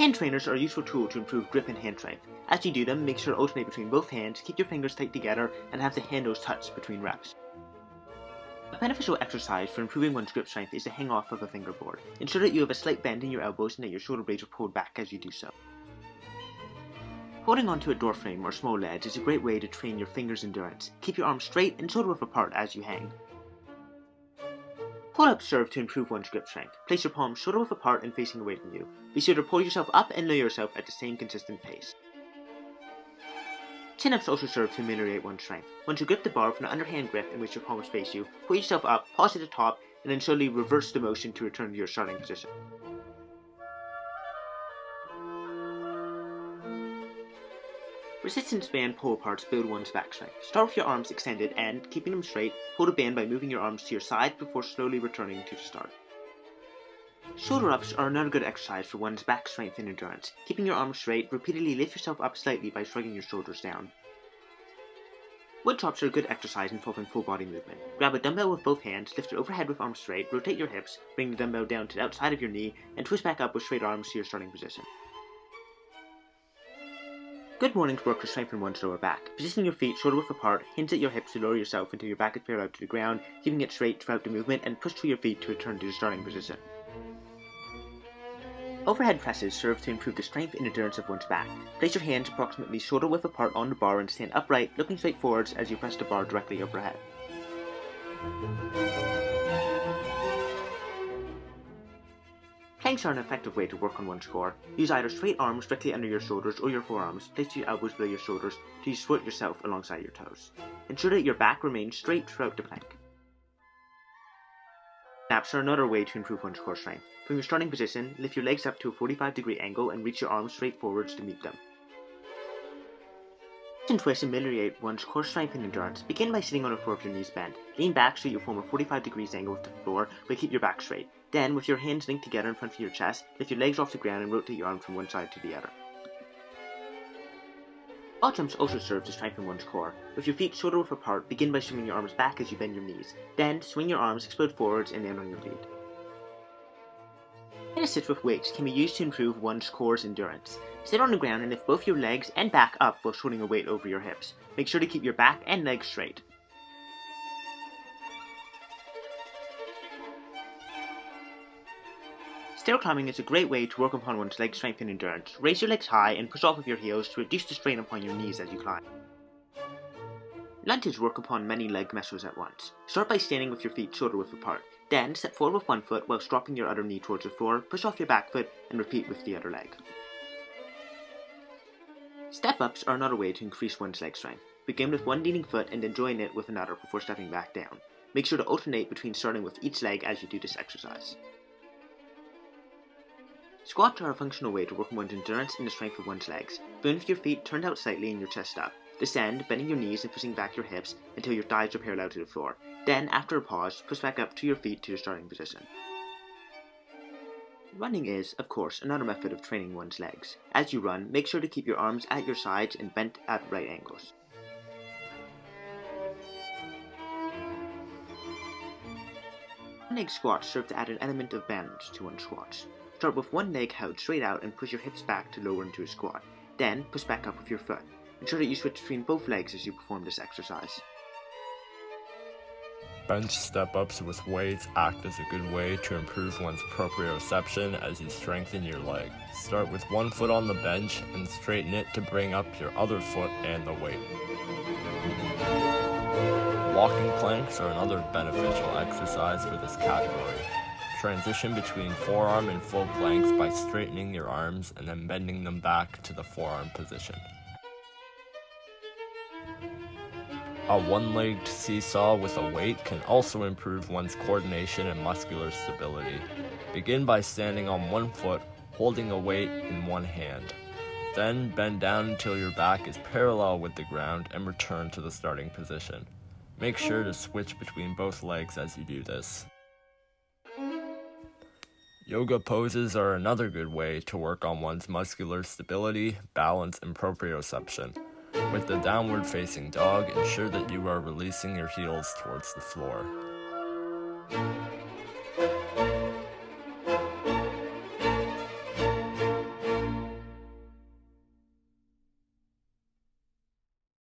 Hand trainers are a useful tool to improve grip and hand strength. As you do them, make sure to alternate between both hands, keep your fingers tight together, and have the handles touch between reps. A beneficial exercise for improving one's grip strength is to hang off of a fingerboard. Ensure that you have a slight bend in your elbows and that your shoulder blades are pulled back as you do so. Holding onto a door frame or small ledge is a great way to train your fingers' endurance. Keep your arms straight and shoulder width apart as you hang. Pull-ups serve to improve one's grip strength. Place your palms shoulder width apart and facing away from you. Be sure to pull yourself up and lower yourself at the same consistent pace. Chin-ups also serve to ameliorate one's strength. Once you grip the bar from an underhand grip in which your palms face you, pull yourself up, pause at the top, and then slowly reverse the motion to return to your starting position. Resistance band pull-aparts build one's back strength. Start with your arms extended and, keeping them straight, hold a band by moving your arms to your side before slowly returning to the start. Shoulder ups are another good exercise for one's back strength and endurance. Keeping your arms straight, repeatedly lift yourself up slightly by shrugging your shoulders down. Wood chops are a good exercise involving full body movement. Grab a dumbbell with both hands, lift it overhead with arms straight, rotate your hips, bring the dumbbell down to the outside of your knee, and twist back up with straight arms to your starting position. Good mornings work to strengthen one's lower back. Position your feet shoulder width apart, hinge at your hips to lower yourself until your back is parallel to the ground, keeping it straight throughout the movement, and push through your feet to return to the starting position. Overhead presses serve to improve the strength and endurance of one's back. Place your hands approximately shoulder width apart on the bar and stand upright, looking straight forwards as you press the bar directly overhead. Planks are an effective way to work on one's core. Use either straight arms directly under your shoulders or your forearms, place your elbows below your shoulders till you support yourself alongside your toes. Ensure that your back remains straight throughout the plank. Snaps are another way to improve one's core strength. From your starting position, lift your legs up to a 45-degree angle and reach your arms straight forwards to meet them. And twists ameliorate one's core strength and endurance. Begin by sitting on the floor with your knees bent. Lean back so you form a 45 degrees angle with the floor, but keep your back straight. Then, with your hands linked together in front of your chest, lift your legs off the ground and rotate your arms from one side to the other. Wall jumps also serve to strengthen one's core. With your feet shoulder width apart, begin by swinging your arms back as you bend your knees. Then, swing your arms, explode forwards, and land on your feet. Tennis sits with weights can be used to improve one's core's endurance. Sit on the ground and lift both your legs and back up while holding a weight over your hips. Make sure to keep your back and legs straight. Stair climbing is a great way to work upon one's leg strength and endurance. Raise your legs high and push off with your heels to reduce the strain upon your knees as you climb. Lunges work upon many leg muscles at once. Start by standing with your feet shoulder width apart. Then, step forward with one foot while dropping your other knee towards the floor, push off your back foot, and repeat with the other leg. Step-ups are another way to increase one's leg strength. Begin with one leaning foot and then join it with another before stepping back down. Make sure to alternate between starting with each leg as you do this exercise. Squats are a functional way to work on one's endurance and the strength of one's legs. Begin with your feet turned out slightly and your chest up. Descend, bending your knees and pushing back your hips until your thighs are parallel to the floor. Then, after a pause, push back up to your feet to your starting position. Running is, of course, another method of training one's legs. As you run, make sure to keep your arms at your sides and bent at right angles. One-leg squats serve to add an element of balance to one's squats. Start with one leg held straight out and push your hips back to lower into a squat. Then, push back up with your foot. Ensure that you switch between both legs as you perform this exercise. Bench step-ups with weights act as a good way to improve one's proprioception as you strengthen your leg. Start with one foot on the bench and straighten it to bring up your other foot and the weight. Walking planks are another beneficial exercise for this category. Transition between forearm and full planks by straightening your arms and then bending them back to the forearm position. A one-legged seesaw with a weight can also improve one's coordination and muscular stability. Begin by standing on one foot, holding a weight in one hand. Then bend down until your back is parallel with the ground and return to the starting position. Make sure to switch between both legs as you do this. Yoga poses are another good way to work on one's muscular stability, balance, and proprioception. With the downward facing dog, ensure that you are releasing your heels towards the floor.